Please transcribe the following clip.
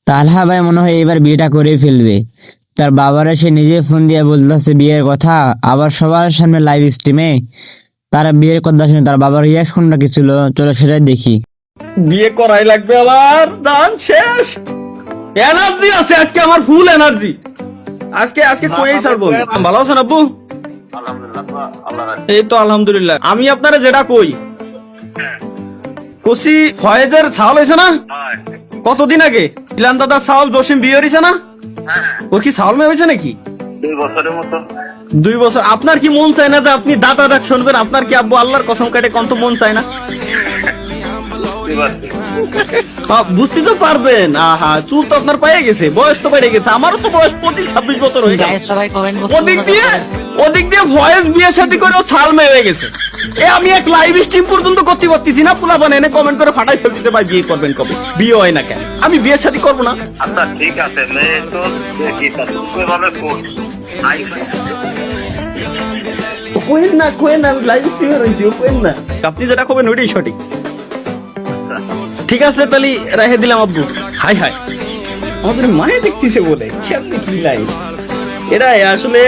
তালহা ভাই মনে হয় এবার বিয়েটা করেই ফেলবে। তার বাবারা সে নিজে ফোন দিয়ে বলতেছে বিয়ের কথা, আবার সবার সামনে লাইভ স্ট্রিমে। তারা বিয়ের কথা শুনে তার বাবার রিয়াকশনটা কি ছিল, চলো সেটাই দেখি। বিয়ে করাই লাগবে আবার, জান শেষ। এনার্জি আছে আজকে, আমার ফুল এনার্জি। আজকে আজকে কই ছাড়বো। ভালো আছেন আব্বু? এই তো আলহামদুলিল্লাহ। আমি আপনারা যেটা কই, কসি ফয়েজের ছাওয়াল হয়েছে না কতদিন আগে, ইলান দাদা ছাওয়াল জসিম বিয়ে হয়েছে না, ওর কি ছাওয়াল মেয়ে হয়েছে নাকি? 2 বছরের মতো। 2 বছর। আপনার কি মন চায় না যে আপনি দাদা ডাক শুনবেন? আপনার কি আব্বু আল্লাহর কসম কাটে কত মন চায় না? বুঝতে তো পারবেন। আহা, চুল তো আপনার পায়ে গেছে, বয়স তো বেড়ে গেছে। আমারও তো বয়স 25-26 বছর হয়ে গেছে। ওদিক দিয়ে ভয়েস বিয়ে শাদী করে ছাল মেয়ে হয়ে গেছে। আমি এক লাইভ স্ট্রিম পর্যন্ত করতে পারতেছি না। পোলা বানায় কমেন্ট করে ফাটাই ফেলতেছে, ভাই বিয়ে করবেন কবে? বিয়ে হয় না কেন? আমি বিয়ে শাদী করবো না। আচ্ছা ঠিক আছে, মেয়ে তো দেখি ভাবে কোয়েন না, আমি লাইভ স্ট্রিমে রয়েছি, কোয়েন না। আপনি যেটা করবেন ওইটাই সঠিক। ঠিক আছে তাহলে রেখে দিলাম আব্বু। হাই হাই, আমাদের মায়ে দেখতেছে বলে কেমনি কি লাইভ। এরা আসলে